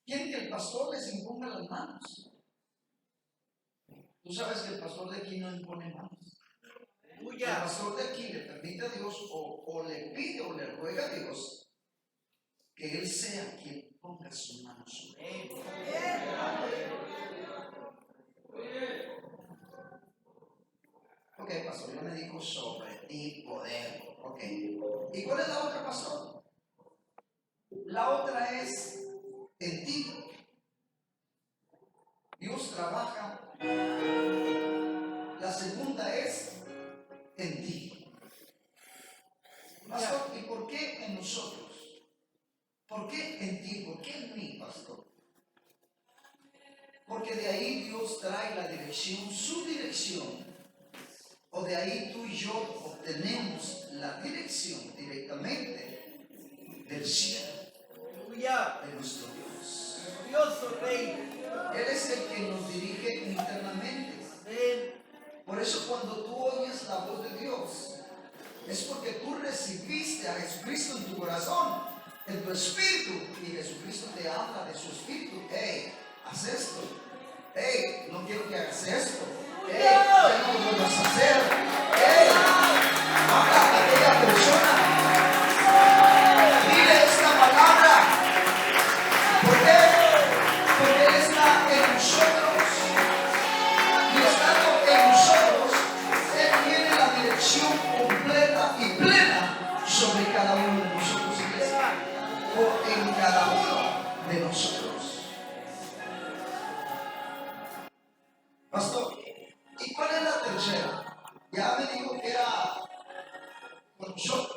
quieren que el pastor les imponga las manos. Tú sabes que el pastor de aquí no impone manos. El pastor de aquí le permite a Dios o le pide o le ruega a Dios que Él sea quien ponga su mano sobre él. Ok, pastor, ya me dijo sobre ti poder. Ok. ¿Y cuál es la otra, pastor? La otra es en ti. Dios trabaja. La segunda es en ti. Pastor, ¿y por qué en nosotros? ¿Por qué en ti? ¿Por qué en mí, pastor? Porque de ahí Dios trae la dirección, su dirección. O de ahí tú y yo obtenemos la dirección directamente del cielo, de nuestro Dios. Él es el que nos dirige internamente. Por eso cuando tú oyes la voz de Dios, es porque tú recibiste a Jesucristo en tu corazón, en tu espíritu, y Jesucristo te habla de su espíritu. Hey, haz esto. Hey, no quiero que hagas esto. Hey, ya no lo vuelvas a hacer. Hey, habla a aquella persona. Dile esta palabra. ¿Por qué? Porque Él está en nosotros. Y estando en nosotros, Él tiene la dirección completa y plena sobre cada uno de nosotros, iglesia. O en cada uno de nosotros. Pastor, ¿y cuál es la tercera? Ya me dijo que era con nosotros.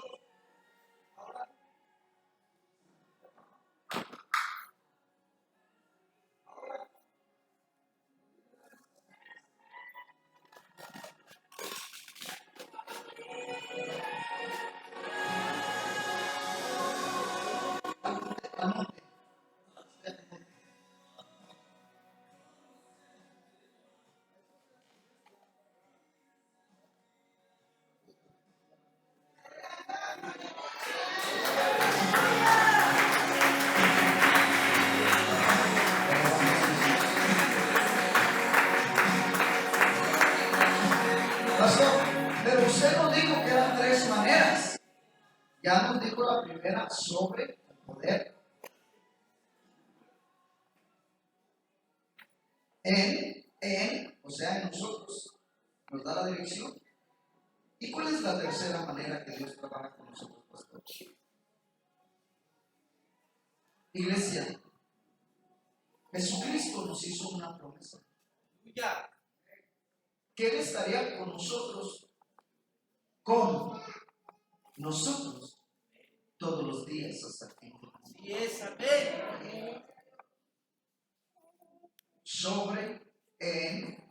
Pastor, pero usted nos dijo que eran tres maneras. Ya nos dijo la primera sobre el poder. O sea, en nosotros. Nos da la dirección. ¿Y cuál es la tercera manera que Dios trabaja con nosotros, pastor? Iglesia, Jesucristo nos hizo una promesa. Que Él estaría con nosotros todos los días hasta el fin. Sobre, en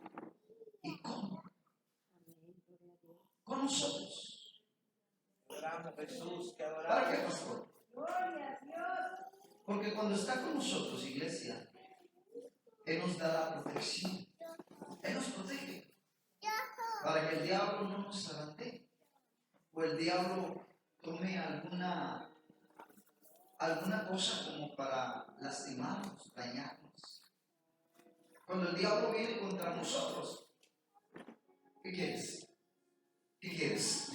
y con nosotros. ¿Para qué, pastor? Porque cuando está con nosotros, iglesia, Él nos da la protección. Él nos protege para que el diablo no nos zarandee o el diablo tome alguna cosa como para lastimarnos, dañarnos. Cuando el diablo viene contra nosotros, ¿qué quieres? ¿Qué quieres?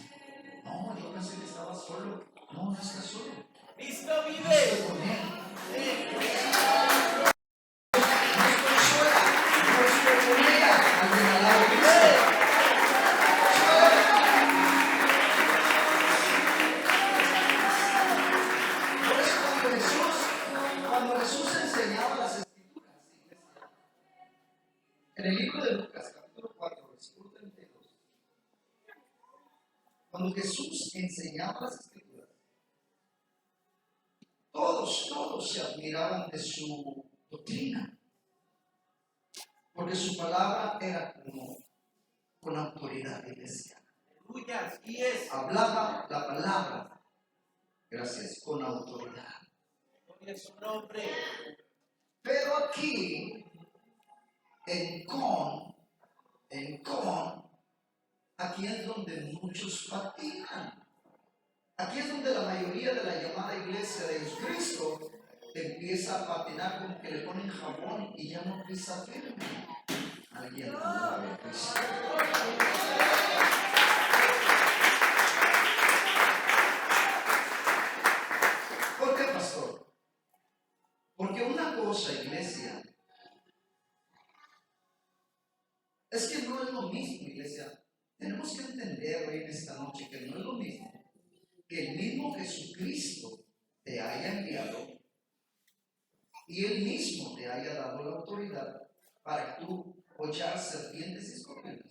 No, yo pensé que estaba solo. No, no estás solo. Cristo vive. No estoy con Él. No estoy sola. No estoy con ella. Alguien al lado de Cristo. Por eso cuando Jesús enseñaba las escrituras, en el libro de Lucas, capítulo 4, versículo 32, cuando Jesús enseñaba las escrituras, todos se admiraban de su doctrina, porque su palabra era como con autoridad, iglesia. Hablaba la palabra, gracias, con autoridad. Pero aquí, en con, aquí es donde muchos patinan. Aquí es donde la mayoría de la llamada iglesia de Jesucristo empieza a patinar como que le ponen jabón y ya no pisa firme. Alguien no sabe pisar. ¿Por qué, pastor? Porque una cosa, iglesia, es que no es lo mismo, iglesia. Tenemos que entender hoy en esta noche que no es lo mismo que el mismo Jesucristo te haya enviado y Él mismo te haya dado la autoridad para que tú hollar serpientes y escorpiones,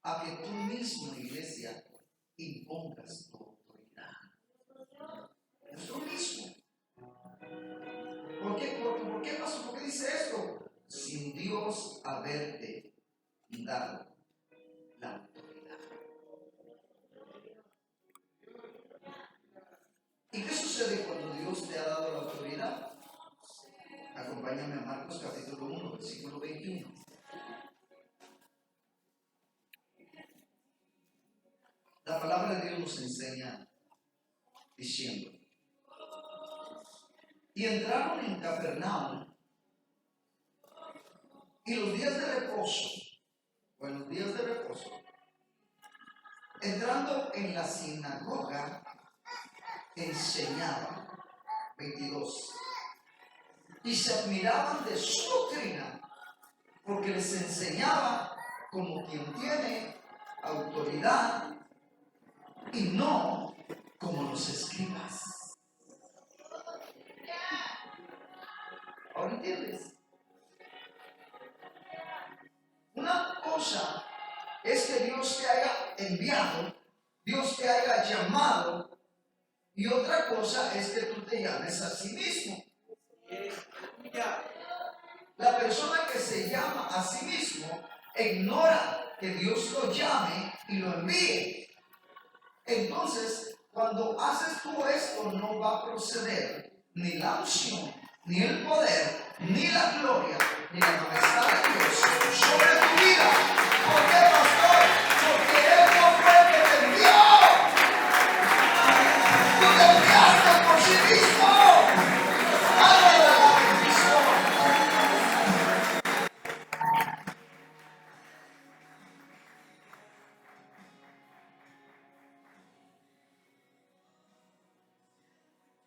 a que tú mismo, iglesia, impongas tu autoridad. Es lo mismo. ¿Por qué pasó? ¿Por qué dice esto? Sin Dios haberte dado la autoridad. ¿Y qué sucede cuando Dios te ha dado la autoridad? Acompáñame a Marcos capítulo 1, versículo 21. La palabra de Dios nos enseña diciendo: y entraron en Capernaum, y los días de reposo, entrando en la sinagoga, enseñaba. 22. Y se admiraban de su doctrina, porque les enseñaba como quien tiene autoridad y no como los escribas. ¿Ahora entiendes? Una cosa es que Dios te haya enviado, Dios te haya llamado, y otra cosa es que tú te llames a sí mismo. La persona que se llama a sí mismo ignora que Dios lo llame y lo envíe. Entonces, cuando haces tú esto, no va a proceder ni la unción, ni el poder, ni la gloria, ni la majestad de Dios sobre tu vida. ¿Por qué, pastor? Porque Él no fue el que te envió. Tú te enviaste por sí mismo.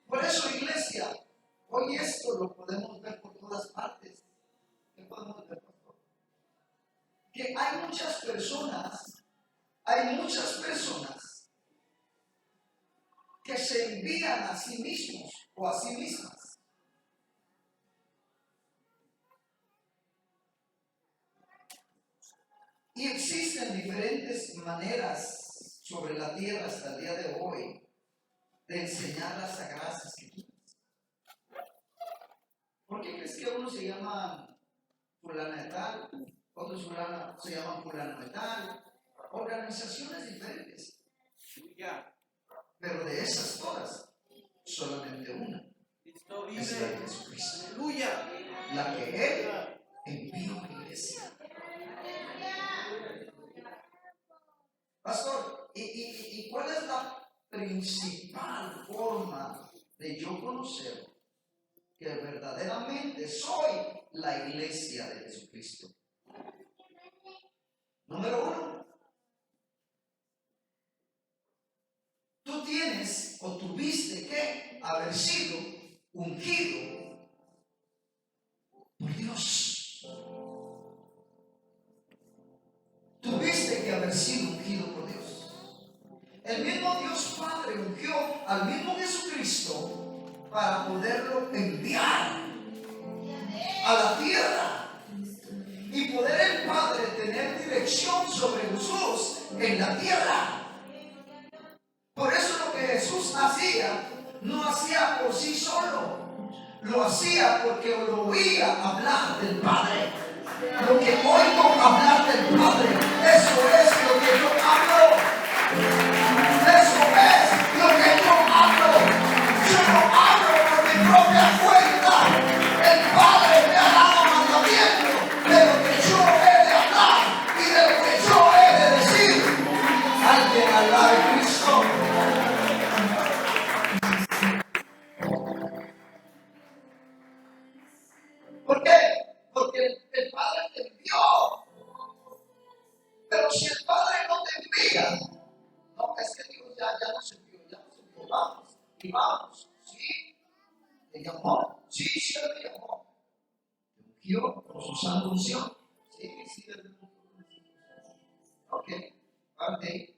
Por eso, iglesia, hoy esto lo podemos ver por todas partes. ¿Qué podemos ver, pastor? Que hay muchas personas que se envían a sí mismos o a sí mismas. Y existen diferentes maneras sobre la tierra hasta el día de hoy de enseñar las sagradas escrituras. ¿Por qué crees que unos se llaman fulana de tal, otros se llaman fulana de tal? Organizaciones diferentes. Pero de esas todas, solamente una es la de Jesucristo. La que Él envió a la iglesia. Pastor, ¿y cuál es la principal forma de yo conocer que verdaderamente soy la iglesia de Jesucristo? Número 1. Tú tienes o tuviste que haber sido ungido por Dios. Tuviste que haber sido ungido por Dios. El mismo Dios Padre ungió al mismo Jesucristo para poderlo enviar a la tierra y poder el Padre tener dirección sobre Jesús en la tierra. Por eso lo que Jesús hacía, no hacía por sí solo, lo hacía porque lo oía hablar del Padre. Lo que oigo hablar del Padre, eso es lo que yo hablo. Eso es lo que yo hablo. Yo no hablo por mi propia cuenta. El Padre me ha dado mandamiento de lo que yo he de hablar y de lo que yo he de decir. Alguien alabe a Cristo. llamó? Sí, sí, Él te llamó. ¿Te ungió con su santa unción? Sí, sí, Él te ungió. Ok, parte.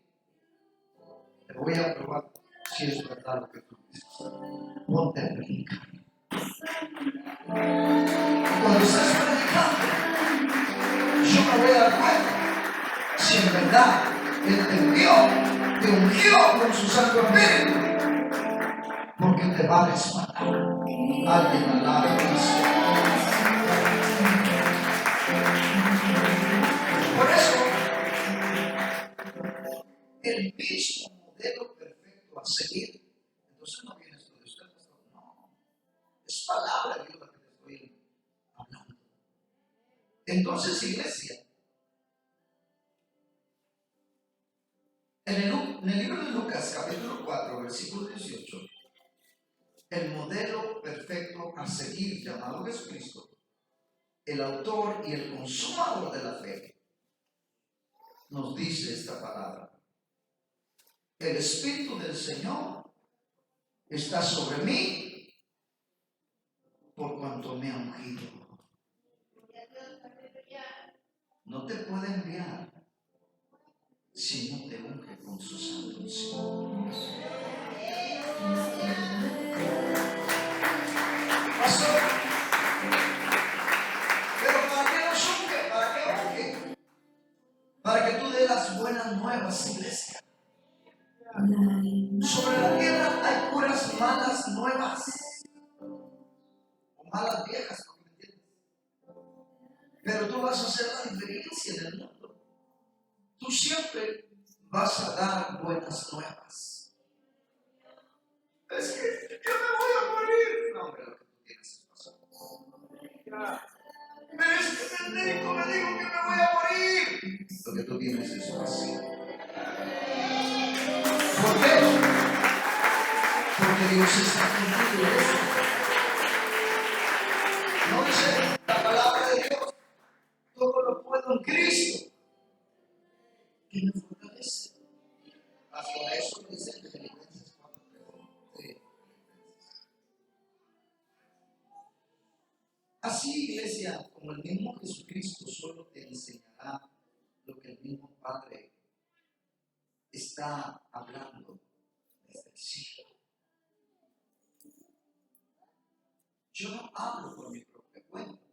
Te voy a probar si es verdad lo que tú dices. Ponte a predicar. Cuando estés predicando, yo me voy a dar cuenta si en verdad Él te envió, te ungió con su Santo Espíritu, porque te va a respaldar. Alguien alaba a Cristo. Por eso, el mismo modelo perfecto a seguir. Entonces no vienes tú de usted, pastor. No, es palabra de Dios la que te estoy hablando. Entonces, iglesia, en el libro de Lucas, capítulo 4, versículo 18, el modelo perfecto a seguir, llamado Jesucristo, el autor y el consumador de la fe, nos dice esta palabra: el Espíritu del Señor está sobre mí por cuanto me ha ungido. No te puede enviar si no te unge con su santo unción. Pastor, pero ¿para qué nos unge? ¿Para qué unge? Para que tú des las buenas nuevas, iglesia. Sobre la tierra hay puras malas nuevas o malas viejas, ¿no me entiendes? Pero tú vas a hacer la diferencia en el mundo. Tú siempre vas a dar buenas nuevas. Es que yo me voy a morir. No, hombre, lo que tú tienes es pasado. Pero es que el médico me dijo que me voy a morir. Lo que tú tienes es vacío. ¿Por qué? Porque Dios está contigo. No dice la palabra de Dios: todo lo puedo en Cristo que me fortalece. Hasta eso dice en Filipenses 4:3. Así, iglesia, como el mismo Jesucristo solo te enseñará lo que el mismo Padre está hablando desde el cielo. Yo no hablo por mi propia cuenta.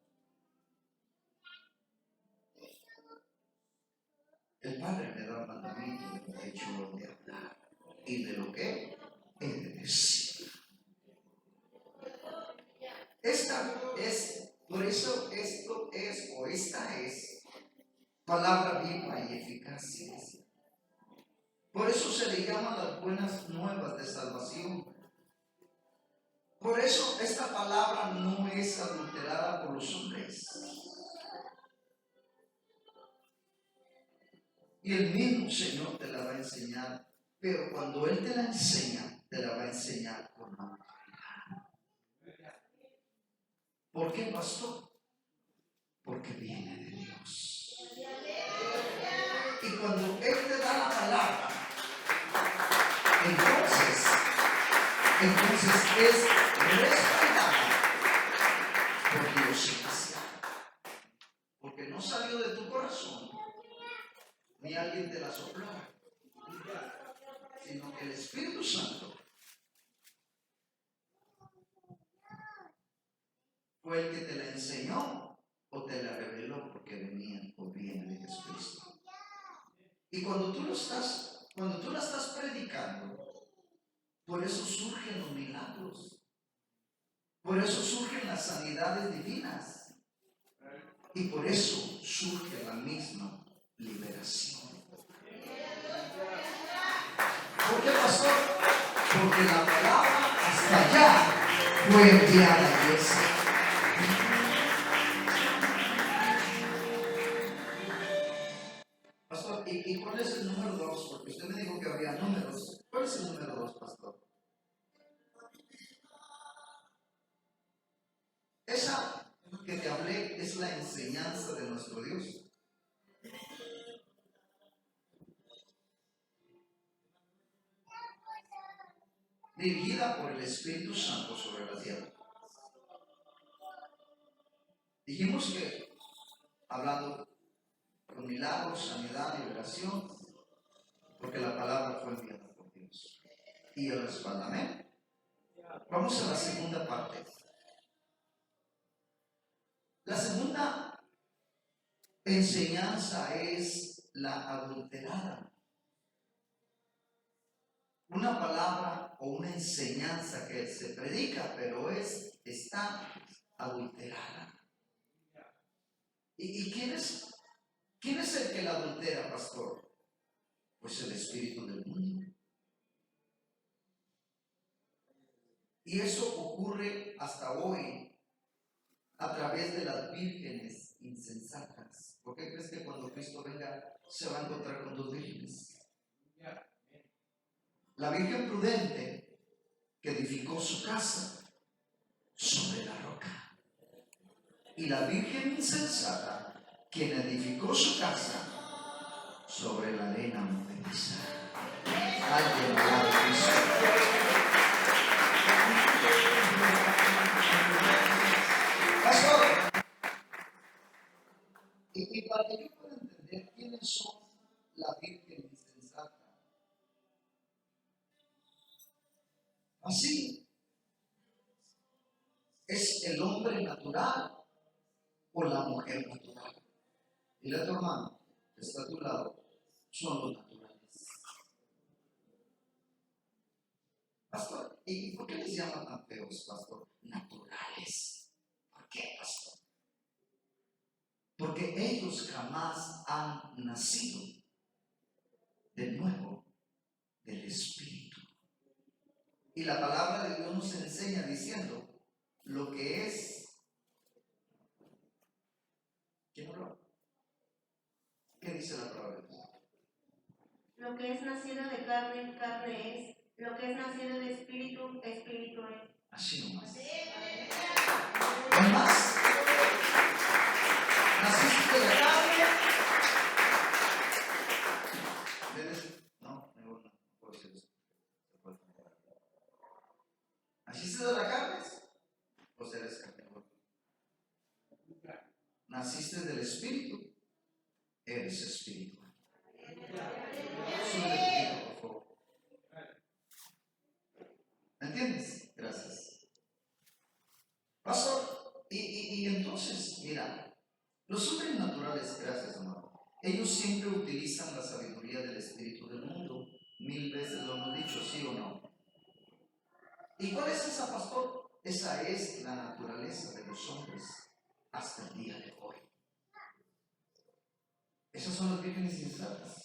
El Padre me da el mandamiento de lo que yo he de hablar y de lo que he de decir. Por eso esto es, o esta es, palabra viva y eficaz. Por eso se le llama las buenas nuevas de salvación. Por eso esta palabra no es adulterada por los hombres. Y el mismo Señor te la va a enseñar. Pero cuando Él te la enseña, te la va a enseñar con autoridad. ¿Por qué, pastor? Porque viene de Dios. Y cuando Él te da la palabra, entonces es respaldada por Dios inicial. Porque no salió de tu corazón, ni alguien te la sopló, sino que el Espíritu Santo fue el que te la enseñó o te la reveló, porque venía o viene de Jesucristo. Y cuando tú la estás predicando, por eso surgen los milagros, por eso surgen las sanidades divinas, y por eso surge la misma liberación. ¿Por qué, pastor? Porque la palabra hasta allá fue enviada a la iglesia. Pastor, ¿y cuál es el número 2? Porque usted me dijo que había números. ¿Cuál es el número 2, pastor? Esa que te hablé es la enseñanza de nuestro Dios. Dirigida por el Espíritu Santo sobre la tierra. Dijimos que, hablando con milagros, sanidad, liberación, porque la palabra fue enviada por Dios. Y el respaldamento. Vamos a la segunda parte. La segunda enseñanza es la adulterada. Una palabra o una enseñanza que se predica, pero está adulterada. ¿Y quién es el que la adultera, pastor? Pues el espíritu del mundo. Y eso ocurre hasta hoy a través de las vírgenes insensatas. ¿Por qué crees que cuando Cristo venga se va a encontrar con dos vírgenes? La virgen prudente que edificó su casa sobre la roca, y la virgen insensata quien edificó su casa sobre la arena movediza. Alguien alaba a Cristo. Pastor, y para que yo pueda entender quiénes son la virgen insensata, así es el hombre natural o la mujer natural. Dile a tu hermano que está a tu lado, son los naturales. Pastor, ¿y por qué les llaman tan feos, pastor? Naturales. ¿Por qué, pastor? Porque ellos jamás han nacido de nuevo del Espíritu. Y la palabra de Dios nos enseña diciendo lo que es. ¿Quién habló? ¿Qué dice la palabra de Dios? Lo que es nacido de carne, carne es. Lo que es nacido de espíritu, espíritu es. Así nomás. ¿No más? ¿Naciste de la carne? No, mejor no puedo decir eso. ¿Naciste de la carne? Pues eres carnívoro. ¿Naciste del espíritu? Eres espiritual. Súbele poquito, por favor. ¿Me entiendes? Gracias. Pastor, y entonces, mira, los hombres naturales, gracias, amado, ellos siempre utilizan la sabiduría del espíritu del mundo. 1000 veces lo hemos dicho, ¿sí o no? ¿Y cuál es esa, pastor? Esa es la naturaleza de los hombres hasta el día de hoy. Esas son las vírgenes insensatas.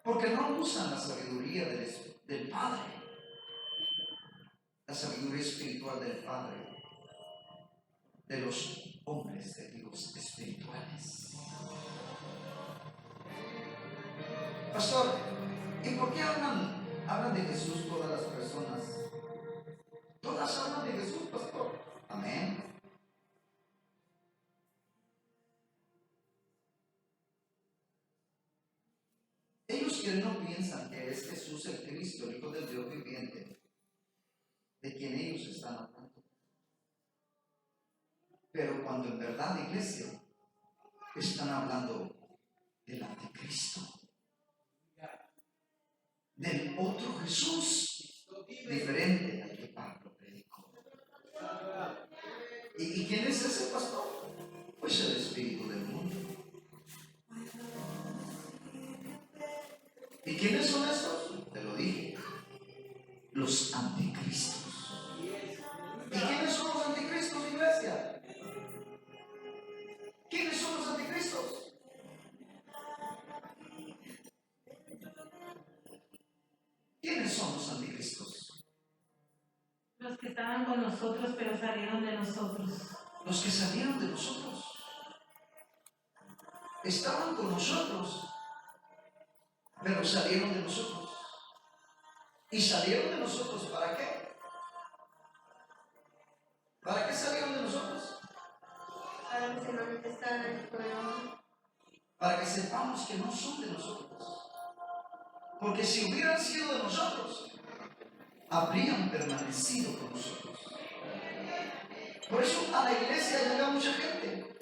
Porque no usan la sabiduría del Padre, la sabiduría espiritual del Padre, de los hombres de Dios espirituales. Pastor, ¿y por qué hablan de Jesús todas las personas? Todas hablan de Jesús, pastor. Amén. Ellos que no piensan que es Jesús el Cristo, el Hijo del Dios viviente, de quien ellos están hablando. Pero cuando en verdad, iglesia, están hablando del anticristo, del otro Jesús, diferente al que Pablo predicó. ¿Y quién es ese, pastor? Pues el espíritu del mundo. ¿Y quiénes son esos? Te lo dije. Los anticristos. ¿Y quiénes son los anticristos, iglesia? ¿Quiénes son los anticristos? ¿Quiénes son los anticristos? Los que estaban con nosotros pero salieron de nosotros. Los que salieron de nosotros. Estaban con nosotros, pero salieron de nosotros. ¿Y salieron de nosotros para qué? ¿Para qué salieron de nosotros? Para que se manifestaran en tu nombre. Para que sepamos que no son de nosotros. Porque si hubieran sido de nosotros, habrían permanecido con nosotros. Por eso a la iglesia llega mucha gente.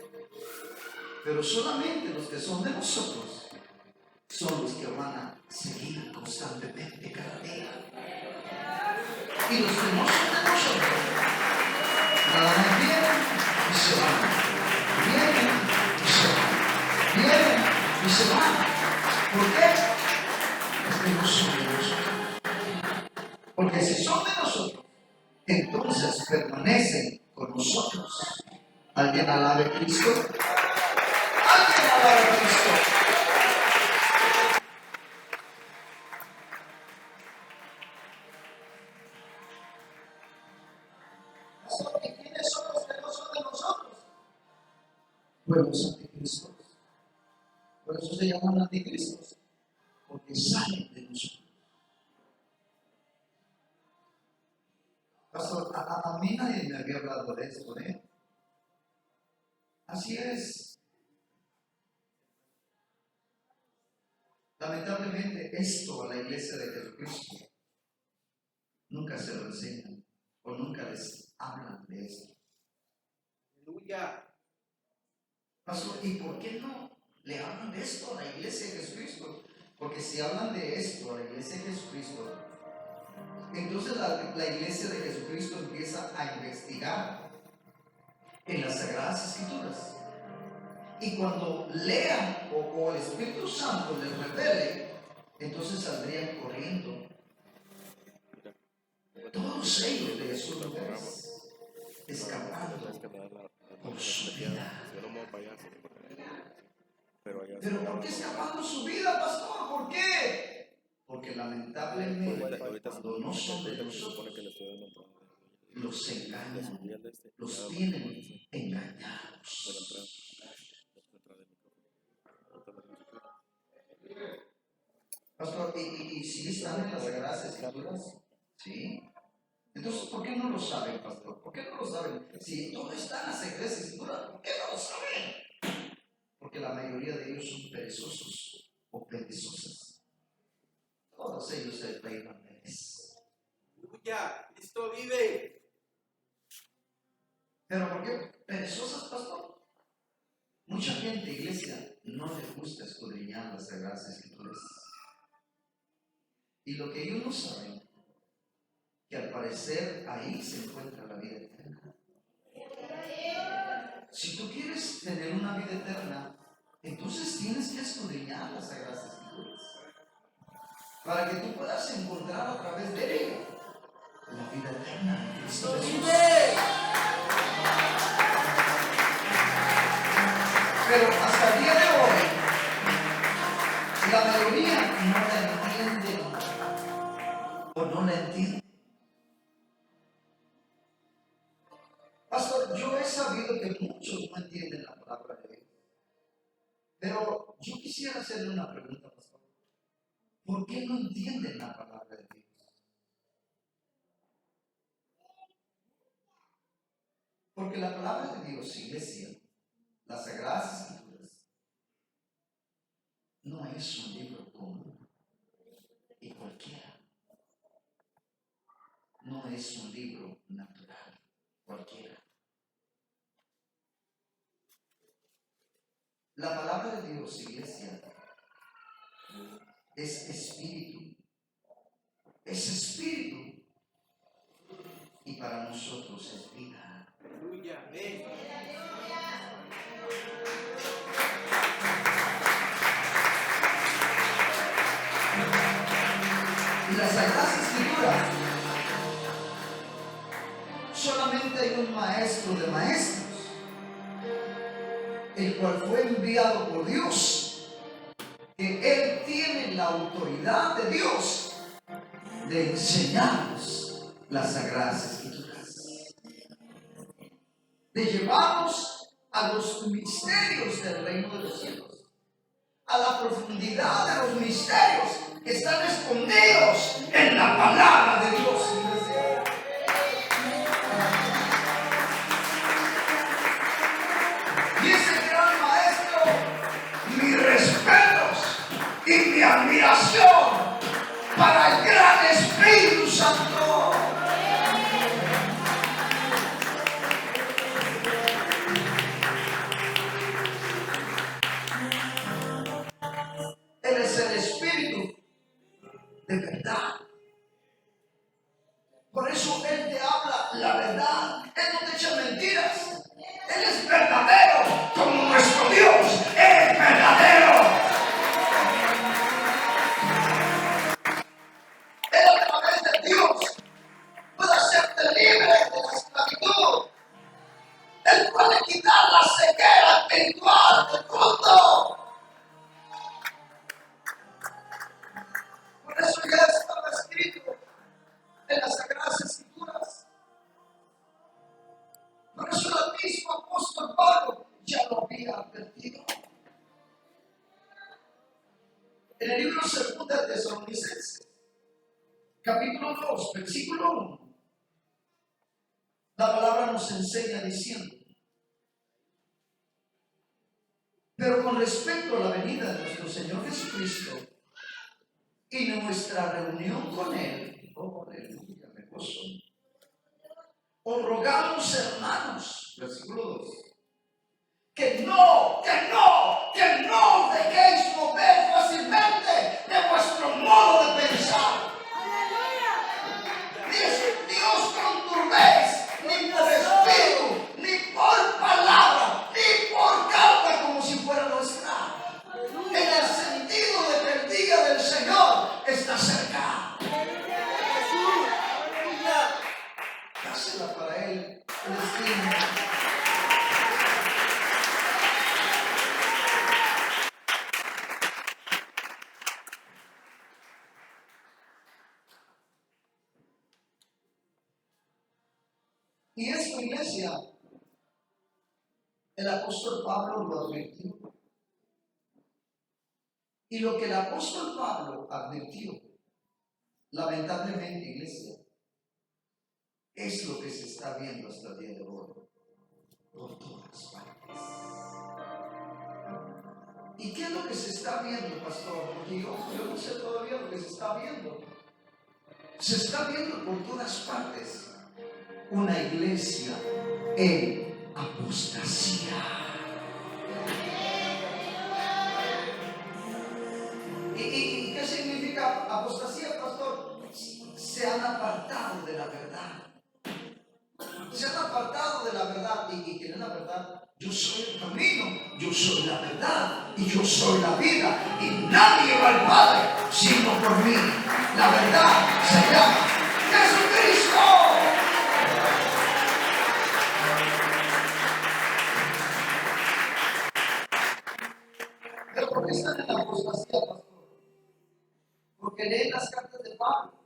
Pero solamente los que son de nosotros son los que van a seguir constantemente cada día. Y los que no son de nosotros, nada más vienen y se van. Vienen y se van. Vienen y se van. ¿Por qué? Porque no son de nosotros. Porque si son de nosotros, entonces permanecen con nosotros. ¿Alguien alabe a Cristo? ¿Alguien alabe a Cristo? ¿Quiénes son los que no son de nosotros? Pues los anticristos. Por eso se llaman anticristos, porque salen de nosotros. Pastor, a mí nadie me había hablado de esto, ¿eh? Así es. Lamentablemente, esto a la iglesia de Jesucristo nunca se lo enseñan o nunca les hablan de esto. Aleluya. Pastor, ¿y por qué no le hablan de esto a la iglesia de Jesucristo? Porque si hablan de esto a la iglesia de Jesucristo, entonces la iglesia de Jesucristo empieza a investigar en las Sagradas Escrituras. Y cuando lean o el Espíritu Santo les revele, entonces saldrían corriendo. Todos ellos de sus lugares, escapando por su vida. ¿Pero por qué escapando su vida, pastor? ¿Por qué? Porque lamentablemente cuando no son de nosotros, los engañan, los tienen engañados. Pastor, ¿y si están en las Sagradas Escrituras? ¿Sí? Entonces, ¿por qué no lo saben, pastor? ¿Por qué no lo saben? Si todo está en las Sagradas Escrituras, ¿por qué no lo saben? Porque la mayoría de ellos son perezosos o perezosas. Todos ellos se peinan pereza. ¡Aleluya! ¡Cristo vive! ¿Pero por qué perezosas, pastor? Mucha gente, iglesia, no les gusta escudriñar las Sagradas Escrituras. Y lo que ellos no saben, que al parecer ahí se encuentra la vida eterna. Si tú quieres tener una vida eterna, entonces tienes que escudriñar las Sagradas Escrituras para que tú puedas encontrar a través de ella la vida eterna en Cristo Jesús. Pero hasta el día de hoy, la mayoría no la entiende o no la entiende. Pastor, yo he sabido que muchos no entienden la palabra de Dios. Pero yo quisiera hacerle una pregunta, pastor. ¿Por qué no entienden la palabra de Dios? Porque la palabra de Dios, iglesia, las Sagradas Escrituras, no es un libro común y cualquiera. No es un libro natural, cualquiera. La palabra de Dios, iglesia, es espíritu. Es espíritu. Y para nosotros es vida. Aleluya. Y las Sagradas Escrituras, solamente hay un maestro de maestros, el cual fue enviado por Dios, que Él tiene la autoridad de Dios de enseñarnos las Sagradas Escrituras, de llevarnos a los misterios del reino de los cielos, a la profundidad de los misterios que están escondidos en la palabra de Dios. Y ese gran maestro, mis respetos y mi admiración para el gran Espíritu Santo. Él no te echa mentiras. Él es verdadero, como nuestro Dios es verdadero. Él a través de Dios puede hacerte libre de la esclavitud. Él puede quitar la ceguera espiritual del mundo. Por eso ya estaba escrito en las Sagradas Escrituras. Por eso el mismo apóstol Pablo ya lo había advertido. En el libro 2 de Tesalonicenses, capítulo 2, versículo 1, la palabra nos enseña diciendo: pero con respecto a la venida de nuestro Señor Jesucristo y nuestra reunión con Él, oh aleluya, me gozo, os rogamos, hermanos, versículo 2, que no os dejéis mover fácilmente de vuestro modo de pensar. Ni os conturbéis, ni por espíritu, ni por palabra, ni por carta, como si fuera nuestra. En el sentido de que el día del Señor está cerca. Dásela para Él, el destino. Y esta iglesia, el apóstol Pablo lo advirtió. Y lo que el apóstol Pablo advirtió, lamentablemente, iglesia, es lo que se está viendo hasta el día de hoy por todas partes. ¿Y qué es lo que se está viendo, pastor? Porque yo no sé todavía lo que se está viendo. Se está viendo por todas partes una iglesia en apostasía. ¿Y qué significa apostasía, pastor? Se han apartado de la verdad. Se han apartado de la verdad. ¿Y quién es la verdad? Yo soy el camino, yo soy la verdad y yo soy la vida. Y nadie va al Padre sino por mí. La verdad se llama Jesucristo. ¿Pero por qué están en la apostasía, pastor? Porque leen las cartas de Pablo.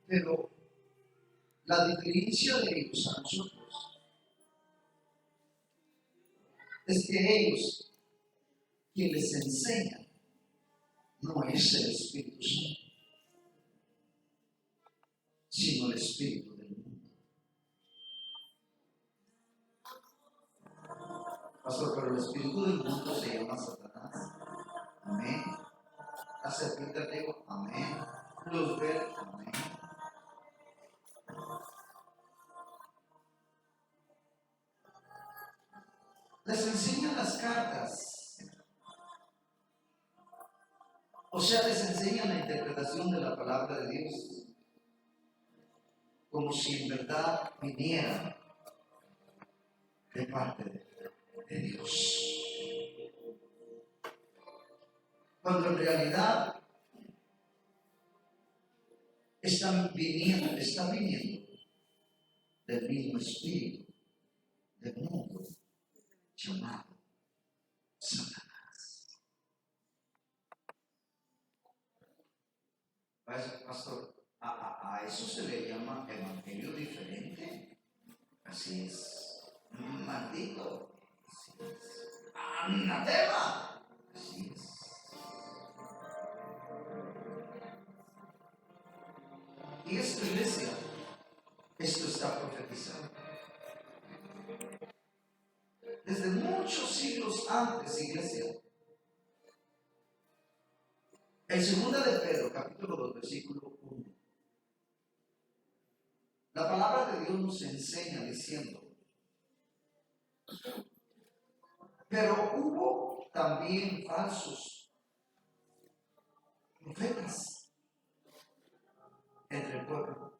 Pero la diferencia de ellos a nosotros es que ellos, quien les enseña, no es el Espíritu Santo, sino el Espíritu del mundo. Pastor, pero el Espíritu del mundo se llama Satanás. Amén. La serpiente del digo, amén. Lucifer, amén. Les enseñan las cartas. O sea, les enseñan la interpretación de la palabra de Dios. Como si en verdad viniera de parte de Dios. Cuando en realidad está viniendo del mismo espíritu del mundo llamado Satanás. Pastor, a eso se le llama evangelio diferente. Así es. Maldito. Así es. Anatema. Así es. Y esto, iglesia, esto está profetizado. Desde muchos siglos antes, iglesia. En 2 de Pedro, capítulo 2, versículo 1. La palabra de Dios nos enseña diciendo: pero hubo también falsos profetas entre el pueblo,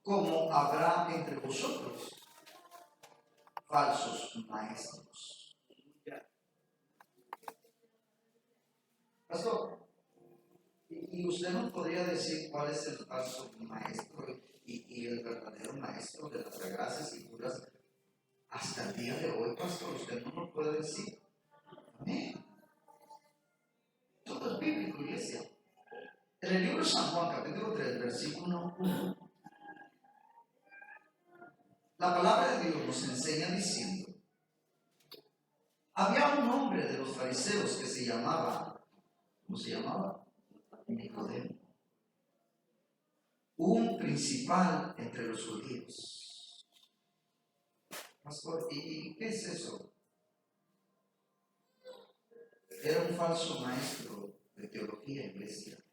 como habrá entre vosotros falsos maestros. Pastor, y usted nos podría decir cuál es el falso maestro y el verdadero maestro de las Sagradas Escrituras hasta el día de hoy, pastor. Usted no nos puede decir. Amén. Todo es bíblico, iglesia. En el libro de San Juan, capítulo 3, versículo 1, la palabra de Dios nos enseña diciendo: había un hombre de los fariseos que se llamaba, ¿cómo se llamaba? Nicodemo, un principal entre los judíos. Pastor, ¿y qué es eso? Era un falso maestro de teología, iglesia,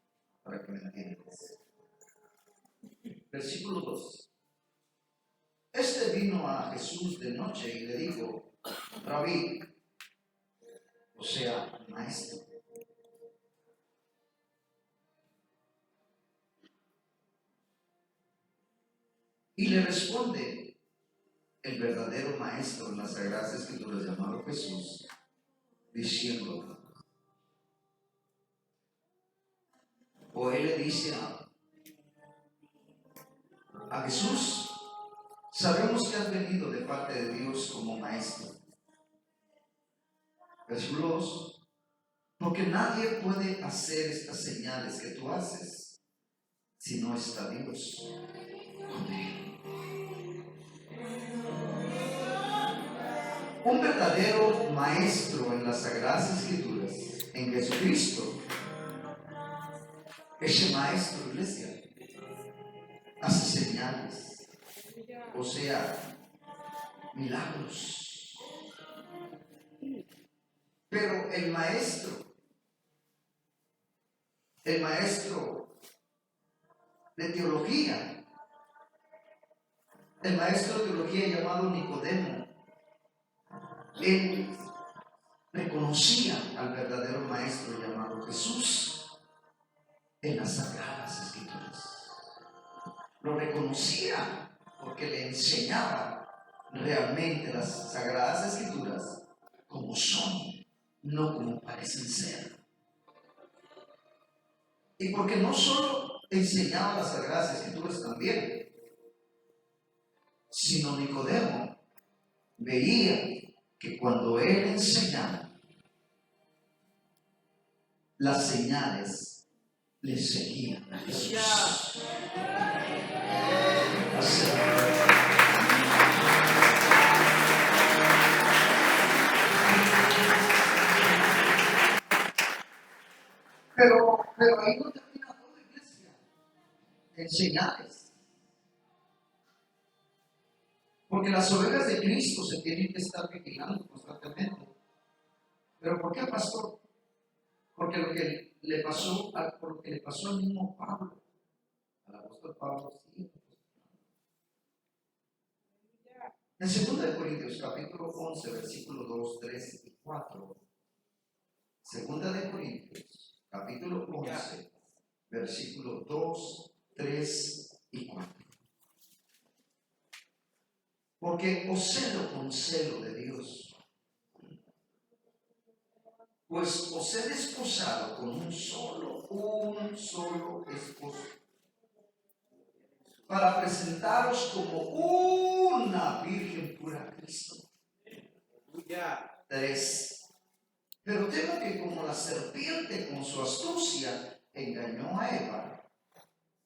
para que me entiendas. Versículo 2. Este vino a Jesús de noche y le dijo: Rabí, o sea, maestro. Y le responde el verdadero maestro en las Sagradas Escrituras, llamado Jesús, diciendo, o él le dice a Jesús: sabemos que has venido de parte de Dios como maestro. Versículo 2. Porque nadie puede hacer estas señales que tú haces si no está Dios con él. Un verdadero maestro en las Sagradas Escrituras, en Jesucristo, ese maestro, iglesia, hace señales, o sea, milagros. Pero el maestro de teología, el maestro de teología llamado Nicodemo, él reconocía al verdadero maestro llamado Jesús en las Sagradas Escrituras. Lo reconocía porque le enseñaba realmente las Sagradas Escrituras como son, no como parecen ser. Y porque no solo enseñaba las Sagradas Escrituras también, sino Nicodemo veía que cuando él enseñaba, las señales le seguían a Jesús. Pero ahí no termina todo, iglesia. En señales. Porque las ovejas de Cristo se tienen que estar vigilando constantemente. ¿Pero por qué, pastor? Porque lo que le pasó al mismo Pablo, al apóstol Pablo, sí. En 2 Corintios capítulo 11, versículo 2, 3 y 4. 2 Corintios capítulo 11, versículo 2, 3 y 4. Porque os celo con celo de Dios, pues os he desposado con un solo esposo, para presentaros como una virgen pura a Cristo. 3. Pero temo que como la serpiente con su astucia engañó a Eva.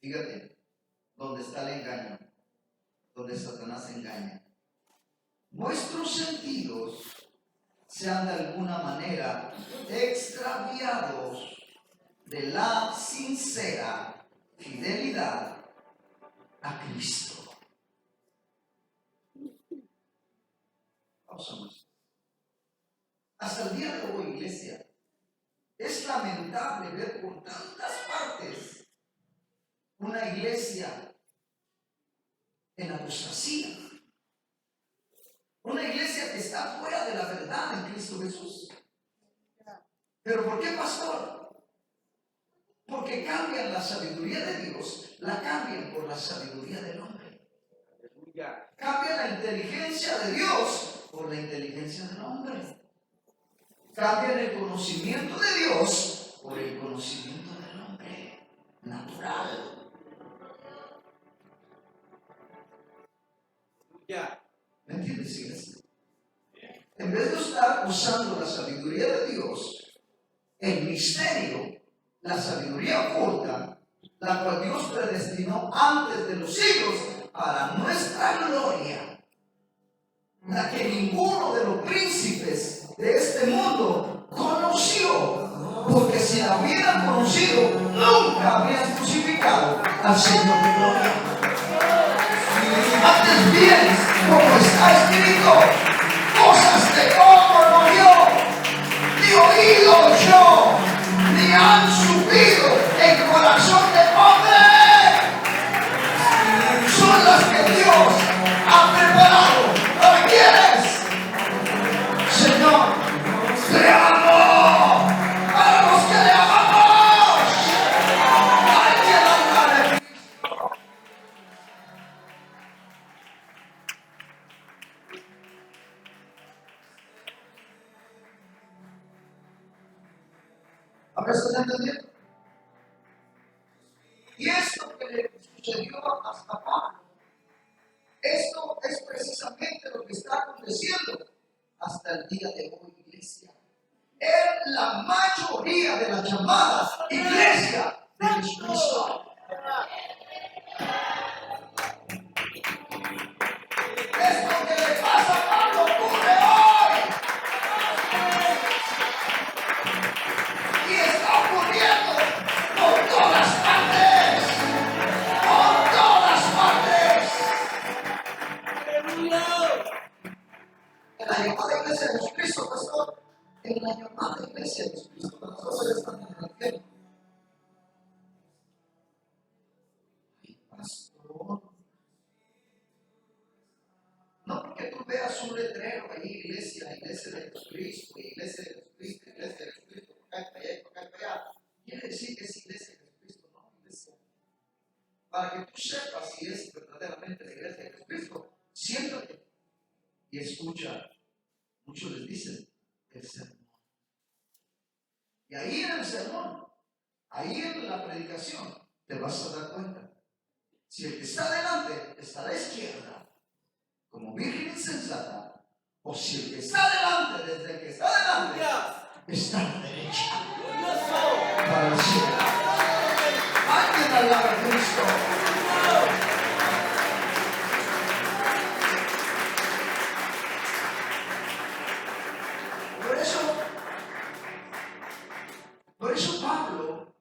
Fíjate, ¿dónde está el engaño? Donde Satanás engaña. Vuestros sentidos sean de alguna manera extraviados de la sincera fidelidad a Cristo. Vamos. Hasta el día de hoy, iglesia, es lamentable ver por tantas partes una iglesia en apostasía. Una iglesia que está fuera de la verdad en Cristo Jesús. ¿Pero por qué, pastor? Porque cambian la sabiduría de Dios, la cambian por la sabiduría del hombre. Cambia la inteligencia de Dios por la inteligencia del hombre. Cambia el conocimiento de Dios por el conocimiento del hombre natural. ¿Me entiendes, iglesia? En vez de estar usando la sabiduría de Dios, el misterio, la sabiduría oculta, la cual Dios predestinó antes de los siglos para nuestra gloria, la que ninguno de los príncipes de este mundo conoció, porque si la hubieran conocido, nunca habrían crucificado al Señor de gloria. Antes bien, como está escrito, cosas de ojo no vio, ni oído oyó, ni han subido en corazón de hombre, son las que Dios ha preparado. ¿Para quiénes? Señor, te amo, para los que le amamos. Hay que darle. ¿A ver si están entendiendo? Y esto que le sucedió hasta Pablo, esto es precisamente lo que está aconteciendo hasta el día de hoy, iglesia. En la mayoría de las llamadas iglesia de Jesucristo. Esto que le pasa a Pablo ocurre hoy. Y está ocurriendo por todas partes. Por todas partes. En la llamada iglesia de Jesucristo, pastor. En la llamada iglesia de Jesucristo, las cosas están en el infierno. Pastor. No porque tú veas un letrero ahí, iglesia de Jesucristo, iglesia de Jesucristo, iglesia de Jesucristo, por acá y por allá, quiere decir que es iglesia de Jesucristo, no, iglesia. Para que tú sepas si es verdaderamente la iglesia de Jesucristo, siéntate y escucha. Muchos les dicen el sermón. Y ahí en el sermón, ahí en la predicación, te vas a dar cuenta. Si el que está adelante está a la izquierda, como virgen insensata, o si el que está adelante, desde el que está adelante, está a la derecha, para el cielo. Alguien alaba a Cristo. Por eso Pablo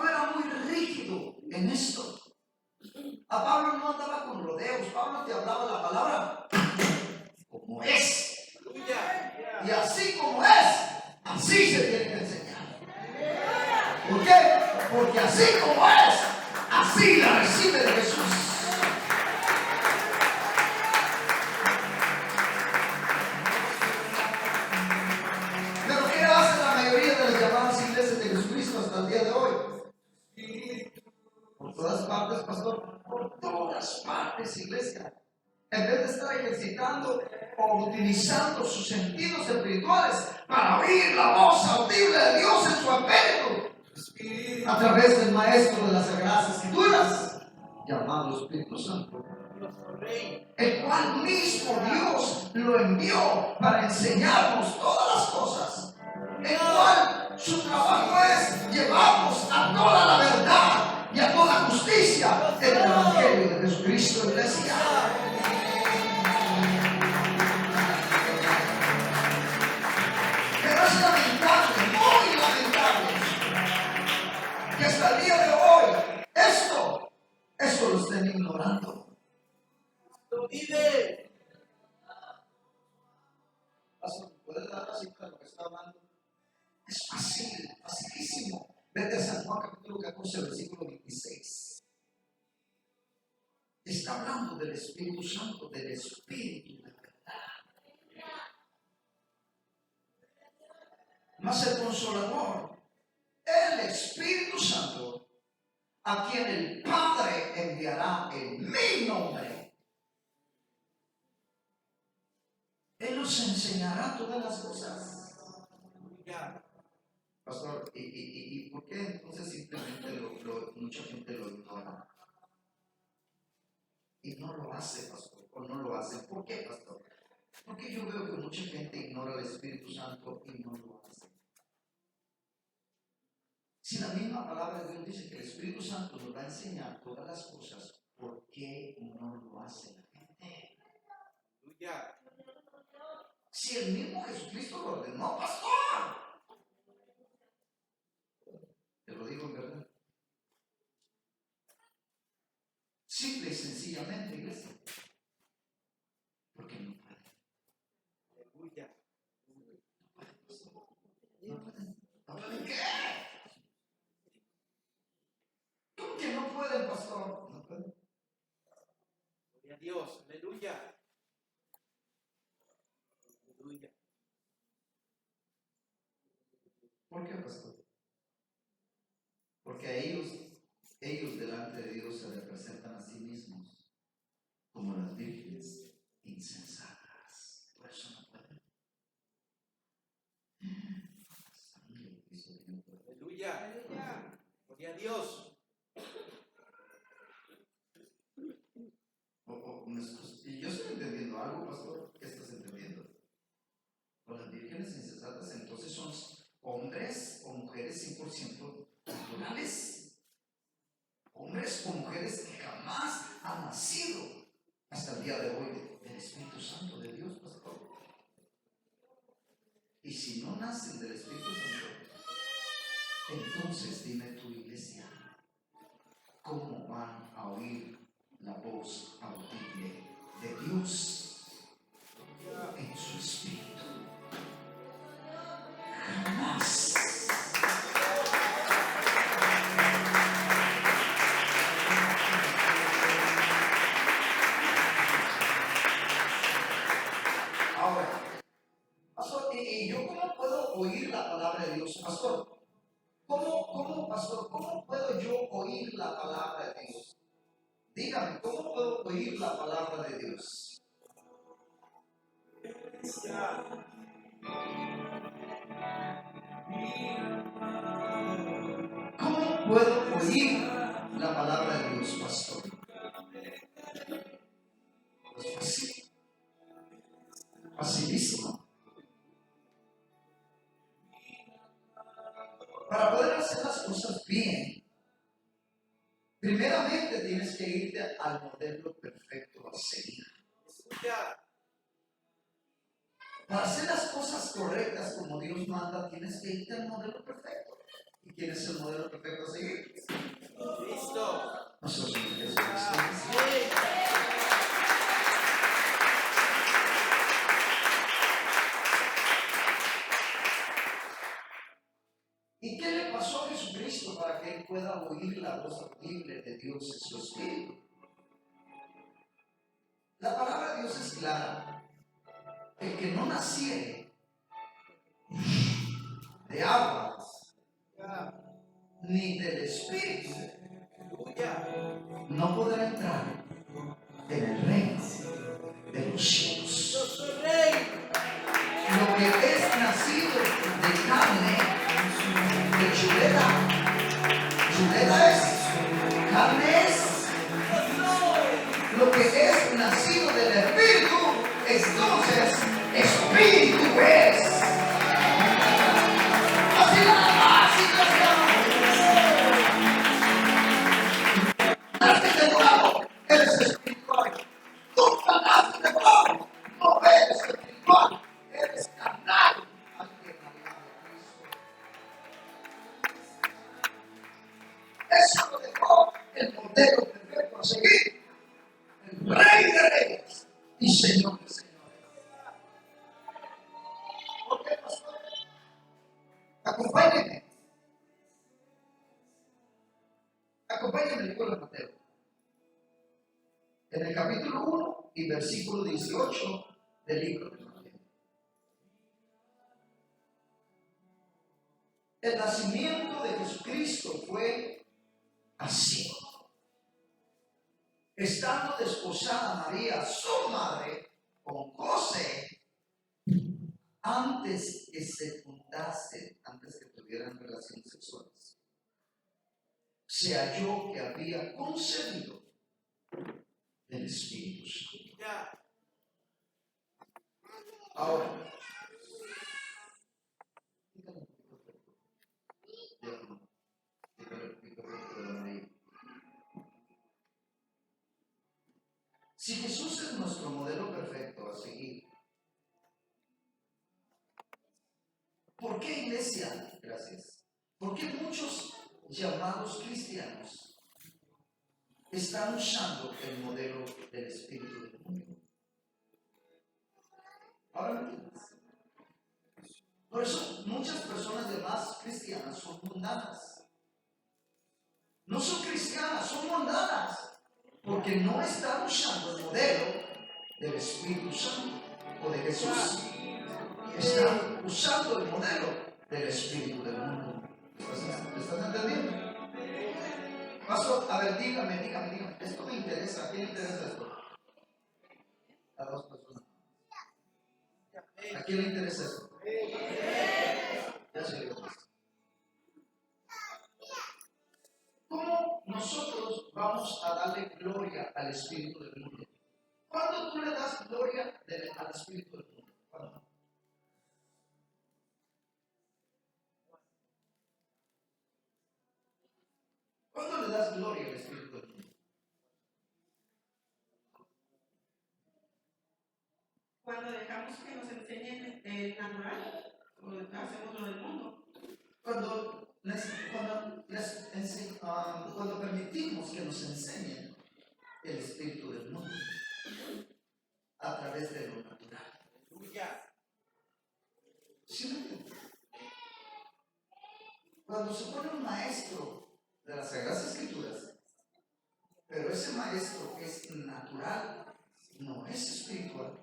era muy rígido en esto. A Pablo no andaba con rodeos. Pablo te hablaba la palabra como es. Y así como es, así se tiene que enseñar. ¿Por qué? Porque así como es, así la recibe de Jesús. Pero ¿qué hace la mayoría de las llamadas iglesias de Jesucristo hasta el día de hoy? Por todas partes, pastor. Por todas partes, iglesia. En vez de estar ejercitando o utilizando sus sentidos espirituales para oír la voz audible de Dios en su espíritu, a través del Maestro de las Sagradas Escrituras, llamado Espíritu Santo, el cual mismo Dios lo envió para enseñarnos todas las cosas, el cual su trabajo es llevarnos a toda la verdad y a toda justicia en el Evangelio de Jesucristo, iglesia. Pero es lamentable, muy lamentable, que hasta el día de hoy esto lo estén ignorando. Pastor, ¿puedes dar la cita de lo que está hablando? Es fácil, facilísimo. Vete a San Juan capítulo 14, versículo 26. Está hablando del Espíritu Santo, del Espíritu de verdad. Mas el Consolador, el Espíritu Santo, a quien el Padre enviará en mi nombre. Él os enseñará todas las cosas. Pastor, ¿y por qué entonces simplemente mucha gente lo ignora? Y no lo hace, pastor, o no lo hace. ¿Por qué, pastor? Porque yo veo que mucha gente ignora el Espíritu Santo y no lo hace. Si la misma palabra de Dios dice que el Espíritu Santo nos va a enseñar todas las cosas, ¿por qué no lo hace la gente? Si el mismo Jesucristo lo ordenó, pastor. Te lo digo en verdad. Simple y sencillamente, iglesia. Porque no pueden. ¿No pueden qué? ¿Cómo que no pueden, pastor? No pueden. Gloria a Dios, aleluya. Aleluya. ¿Por qué, pastor? Porque ellos delante de Dios se representan a sí mismos como las vírgenes insensatas. Por eso no pueden. Aleluya. Aleluya. Gloria a Dios. Y yo estoy entendiendo algo, pastor. ¿Qué estás entendiendo? Con las vírgenes insensatas, entonces son hombres o mujeres 100% naturales. Hombres o mujeres que jamás han nacido hasta el día de hoy del Espíritu Santo de Dios, pastor. Y si no nacen del Espíritu Santo, entonces dime tu iglesia, ¿cómo van a oír la voz audible de Dios en su espíritu? Jamás. Ahora, pastor, ¿y yo cómo puedo oír la palabra de Dios? Pastor, pastor, ¿cómo puedo yo oír la palabra de Dios? Dígame, ¿cómo puedo oír la palabra de Dios? ¿Cómo puedo oír la palabra de Dios, pastor? Pues fácil. Facilísimo. Para poder hacer las cosas bien, primeramente tienes que irte al modelo perfecto a seguir. Para hacer las cosas correctas como Dios manda, tienes que irte al modelo perfecto. ¿Y quién es el modelo perfecto a seguir? Cristo. Nosotros somos Jesucristo. ¿Y qué le pasó a Jesucristo para que él pueda oír la voz audible de Dios en su espíritu? La palabra de Dios es clara. El que no naciere de agua ni del espíritu no podrá entrar en el reino de los cielos. Lo que es nacido de carne, de chuleta es, carne es. Lo que es nacido del espíritu, entonces espíritu es. Así nada más, naces de nuevo, eres espiritual. Tú naces de nuevo, no eres espiritual, eres carnal. Eso lo dejó el modelo perfecto a seguir. El Rey de Reyes y Señor de Señores. ¿Por qué, pastor? Acompáñenme. Acompáñenme al libro de Mateo. En el capítulo 1 y versículo 18 del libro de Mateo. El nacimiento de Jesucristo fue así. Estando desposada María, su madre, con José, antes que se juntase, antes que tuvieran relaciones sexuales, se halló que había concebido del Espíritu Santo. Ya. Ahora, si Jesús es nuestro modelo perfecto a seguir, ¿por qué, iglesia? Gracias. ¿Por qué muchos llamados cristianos están usando el modelo del espíritu del mundo? Ahora me entiendes. Por eso muchas personas llamadas cristianas son mundanas. No son cristianas, son mundanas. Porque no están usando el modelo del Espíritu Santo o de Jesús. Están usando el modelo del espíritu del mundo. ¿Me estás entendiendo? Pastor, a ver, dígame. Esto me interesa. ¿A quién le interesa esto? A dos personas. ¿A quién le interesa esto? Ya se lo digo. ¿Cómo nosotros vamos a darle gloria al espíritu del mundo? ¿Cuándo tú le das gloria al espíritu del mundo? ¿Cuándo? ¿Cuándo le das gloria al espíritu del mundo? Cuando dejamos que nos enseñen el natural, o hacemos lo del mundo. Cuando permitimos que nos enseñen el espíritu del mundo a través de lo natural. Aleluya. ¿Sí me entiendes? Cuando se pone un maestro de las Sagradas Escrituras, pero ese maestro es natural, no es espiritual.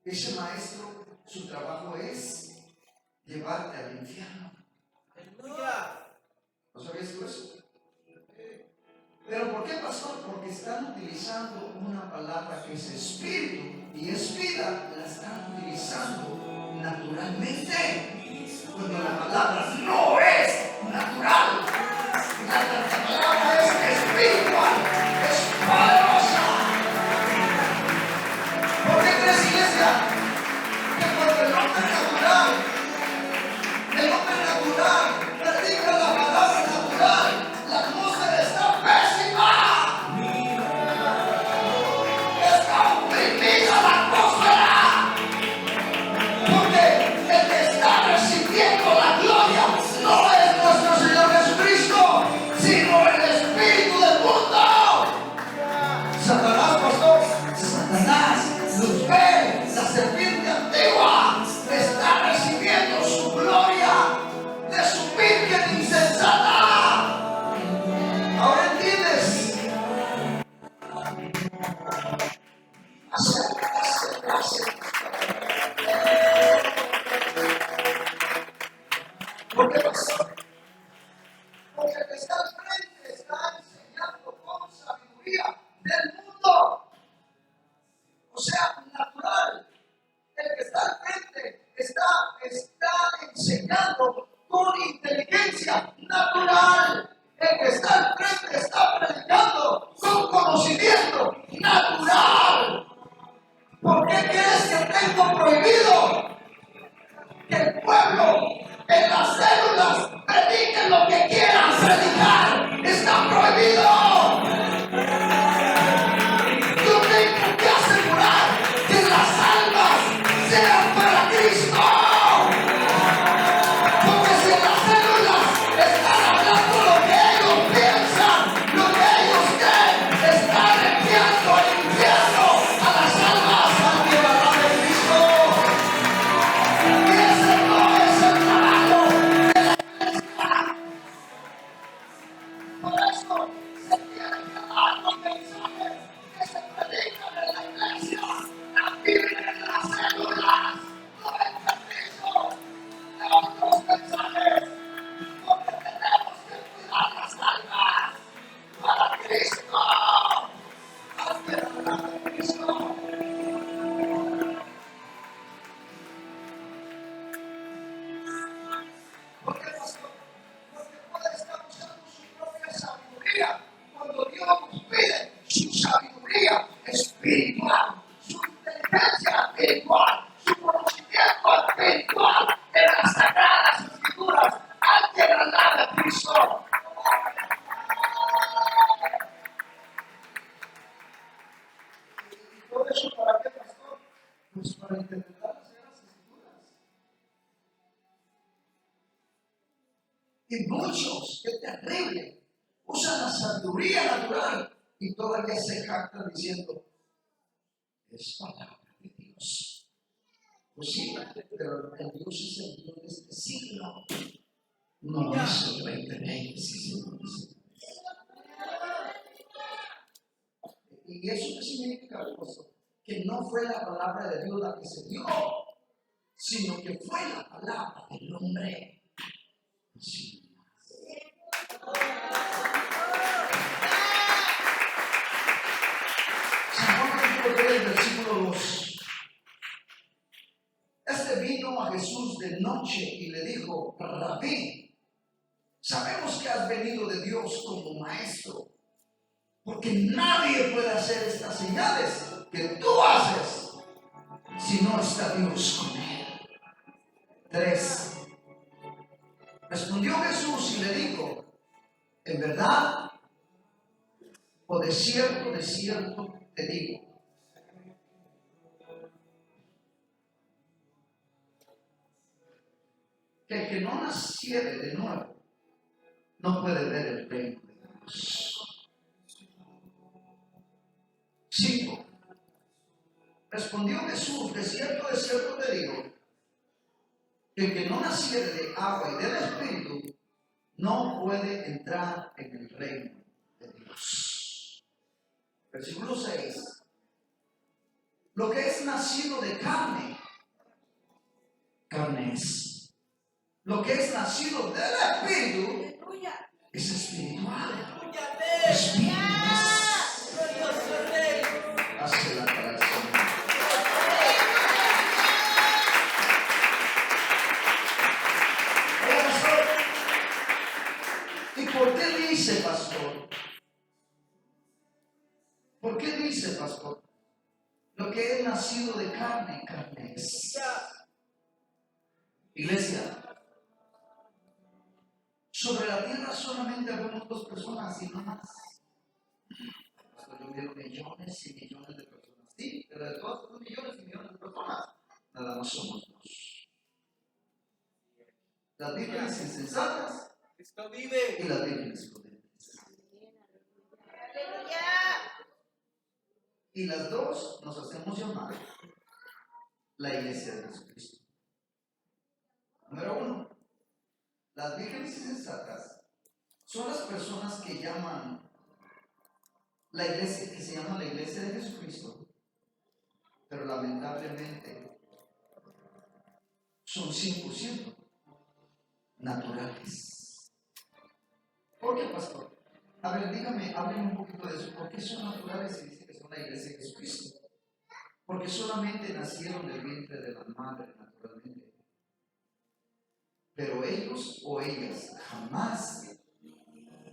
Ese maestro, su trabajo es llevarte al infierno. Aleluya. ¿No sabías tú eso? ¿Pero por qué, pastor? Porque están utilizando una palabra que es espíritu y es vida, la están utilizando naturalmente, cuando la palabra no es natural. La palabra es espiritual, es poderosa. ¿Por qué crees, iglesia? Que cuando el hombre natural predica la palabra natural, la atmósfera está pésima. Está oprimida la atmósfera. Porque el que está recibiendo la gloria no es nuestro Señor Jesucristo, sino el Espíritu. espiritual, su conocimiento espiritual de las sagradas escrituras antes de la de Cristo. ¿Y todo eso para qué, pastor? Pues para interpretar las sagradas escrituras. Y muchos, qué terrible, usan la sabiduría natural y todavía se jactan diciendo, es palabra de Dios. Pues sí, pero el Dios es el Dios de este siglo. No es el 2020, sí. ¿Y eso qué significa, pastor? Que no fue la palabra de Dios la que se dio, sino que fue la palabra del hombre. Sí. San Juan capítulo 3, versículo 2. Este vino a Jesús de noche y le dijo, Rabí, sabemos que has venido de Dios como maestro, porque nadie puede hacer estas señales que tú haces si no está Dios con él. 3. Respondió Jesús y le dijo, en verdad, o de cierto te digo, que el que no naciere de nuevo no puede ver el reino de Dios. 5. Respondió Jesús, de cierto te digo, que el que no naciere de agua y del Espíritu no puede entrar en el reino de Dios. Versículo 6. Lo que es nacido de carne, carne es. Lo que es nacido del Espíritu es espiritual. Espíritu es. Hace la creación. ¿Y por qué dice, pastor? ¿Por qué dice, pastor? Lo que es nacido de carne, carne es. Iglesia, sobre la tierra solamente habemos 2 personas y no más. Pastor, yo veo millones y millones de personas. Sí, pero de todos estos millones y millones de personas, nada más somos 2. Las vírgenes insensatas Cristo vive. y las vírgenes prudentes. Y las 2 nos hacemos llamar la iglesia de Jesucristo. Número 1, las vírgenes insensatas son las personas que llaman la iglesia, que se llama la iglesia de Jesucristo, pero lamentablemente son 100% naturales. ¿Por qué, pastor? A ver, dígame, háblenme un poquito de eso. ¿Por qué son naturales y dicen que son la iglesia de Jesucristo? Porque solamente nacieron del vientre de la madre naturalmente. Pero ellos o ellas jamás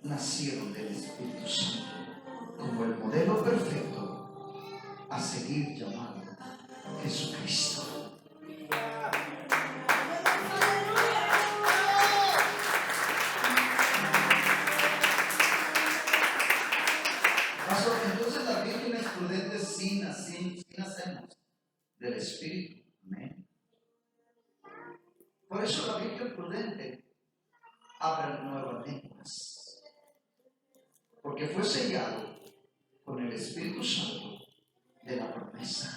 nacieron del Espíritu Santo como el modelo perfecto a seguir llamado Jesucristo. Pastor, entonces las vírgenes prudentes sí nacemos del Espíritu. Amén. Por eso la virgen prudente habla nuevas lenguas, porque fue sellado con el Espíritu Santo de la promesa.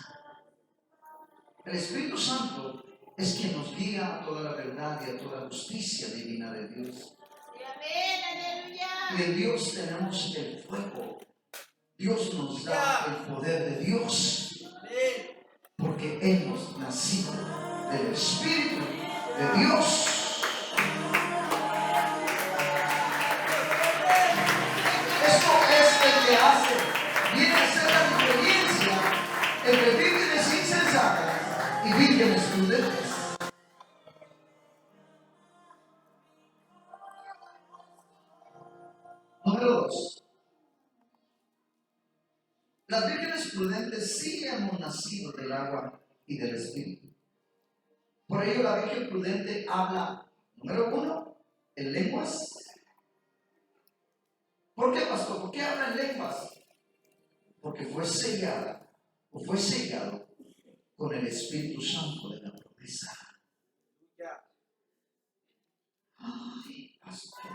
El Espíritu Santo es quien nos guía a toda la verdad y a toda justicia divina de Dios. Y en Dios tenemos el fuego. Dios nos da el poder de Dios, porque hemos nacido del Espíritu de Dios. Esto es el que hace, viene a ser la diferencia entre vírgenes insensatas y vírgenes prudentes. Número 2. Las vírgenes prudentes sí hemos nacido del agua y del Espíritu. Por ello la Virgen prudente habla, número 1, en lenguas. ¿Por qué, pastor? ¿Por qué habla en lenguas? Porque fue sellada o fue sellado con el Espíritu Santo de la promesa. Ay, pastor.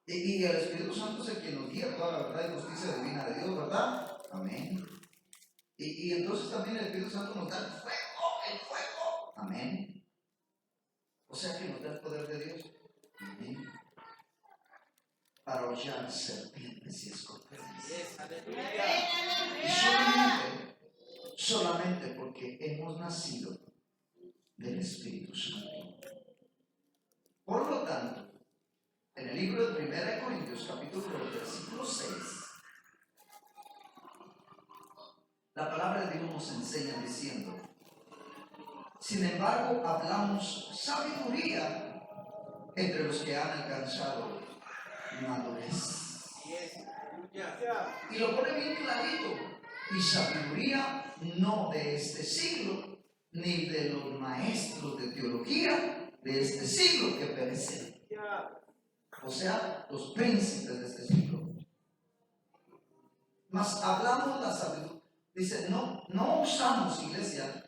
Y el Espíritu Santo es el que nos guía toda la verdad y justicia divina de Dios, ¿verdad? Amén. Y entonces también el Espíritu Santo nos da el fuego. Amén. O sea que nos da el poder de Dios. Amén. Para hollar serpientes y escorpiones. Y solamente porque hemos nacido del Espíritu Santo. Por lo tanto, en el libro de 1 Corintios, capítulo 2, versículo 6, la palabra de Dios nos enseña diciendo: sin embargo, hablamos sabiduría entre los que han alcanzado madurez. Y lo pone bien clarito. Y sabiduría no de este siglo, ni de los maestros de teología de este siglo que perecen. O sea, los príncipes de este siglo. Mas hablamos la sabiduría. Dice, no usamos, iglesia,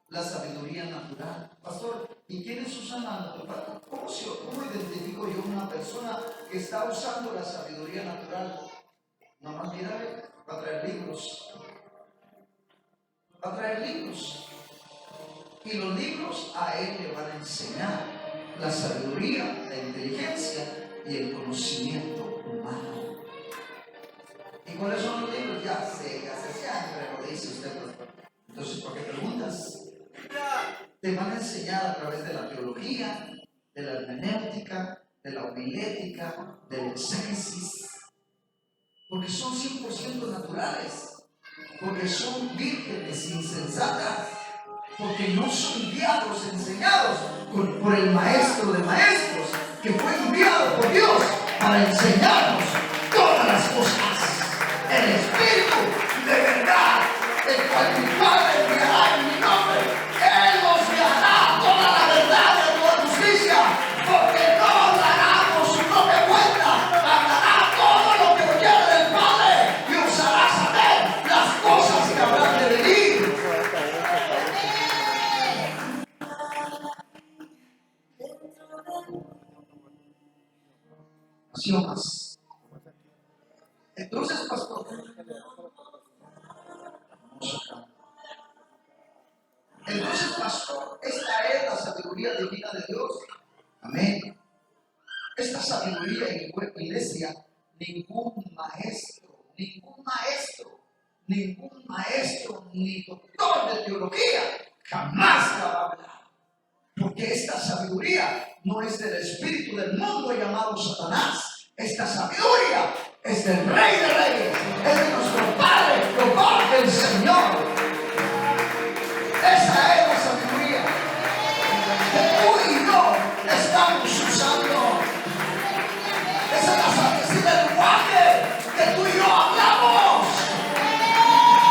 la sabiduría natural. Pastor, ¿y quiénes usan la natural? ¿Cómo identifico yo una persona que está usando la sabiduría natural? Nomás mírale, va a traer libros. Va a traer libros. Y los libros a él le van a enseñar la sabiduría, la inteligencia y el conocimiento humano. ¿Y cuáles son los libros? Ya sé, siempre lo dice usted, pastor. Entonces, ¿por qué preguntas? Te van a enseñar a través de la teología, de la hermenéutica, de la homilética, del exégesis, porque son 100% naturales, porque son vírgenes insensatas, porque no son guiados, enseñados por el maestro de maestros, que fue enviado por Dios para enseñarnos todas las cosas. El Espíritu de verdad, el cual mi Padre enviará en mi nombre, Él nos guiará toda la verdad de toda justicia, porque no dará por su propia cuenta, hablará todo lo que oyere del Padre y os hará saber las cosas que habrán de venir. Más. Entonces, pastor, esta es la sabiduría divina de Dios. Amén. Esta sabiduría, iglesia, ningún maestro, ni doctor de teología jamás la va a hablar. Porque esta sabiduría no es del espíritu del mundo llamado Satanás. Esta sabiduría es del Rey de Reyes, es de nuestro Padre, Jehová, el Señor. Esa es la sabiduría que tú y yo estamos usando. Esa es la sabiduría del lenguaje que tú y yo hablamos.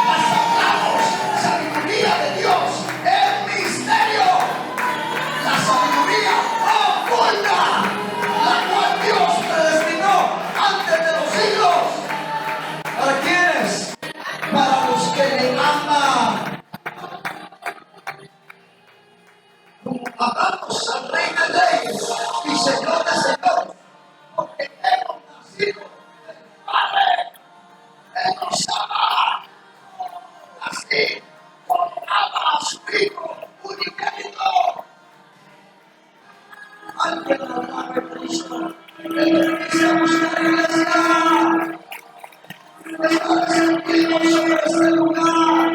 Hablamos sabiduría de Dios, el misterio, la sabiduría oculta, la cual Dios predestinó antes de los siglos. ¿Para quiénes? Para los que le aman. Amamos al Rey de Reyes y Señor de Señores, porque hemos nacido del Padre. Él nos ama así como ama a su Hijo unigénito. Alguien lo llame Cristo. Necesitamos una iglesia. Está descendiendo sobre este lugar.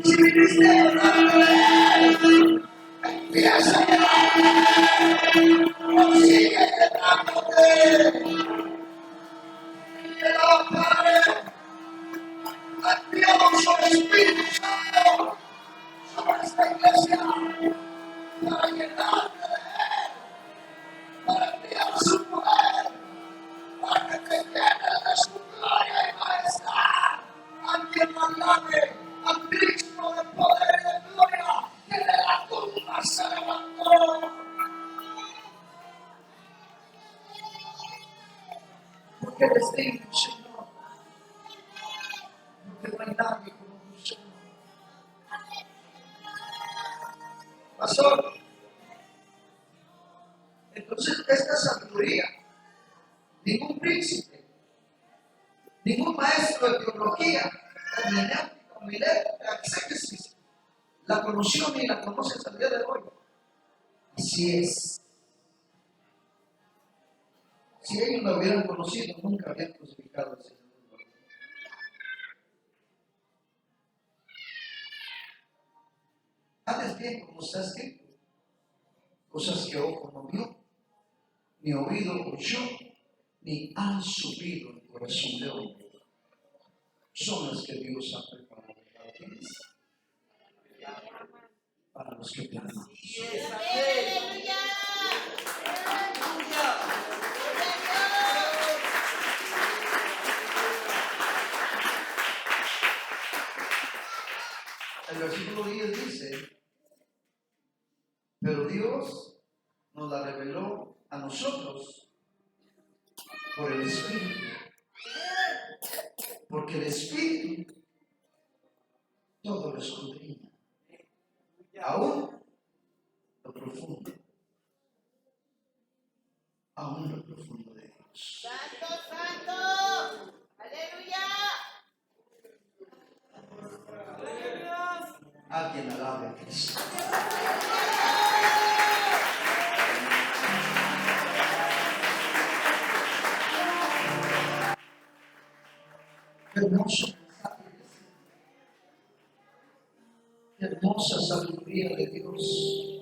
Si viniste a darle, empieza a darle. Consigue quedándote. Pero Padre, enviamos su Espíritu Santo sobre esta iglesia para llenarte de Él, para enviar su poder, para que te llene de su gloria y majestad. Alguien alabe al Cristo de nadie como Jesús. Pastor, entonces esta sabiduría, ningún príncipe, ningún maestro de teología, homilética, exégesis, la conoció ni la conoce hasta el día de hoy. Así es. Si ellos la hubieran conocido, nunca habían crucificado al Señor. Antes bien, como está escrito, cosas que ojo no vio, ni oído oyó, ni han subido el corazón de hombre, son las que Dios ha preparado para quienes, para los que te aman. Yes, amén. El versículo 10 dice, pero Dios nos la reveló a nosotros por el Espíritu. Porque el Espíritu todo lo escudriña, aún lo profundo de Dios. Santo, santo, aleluya. Alguien alabe a Cristo. Qué hermoso mensaje, qué hermosa sabiduría de Dios.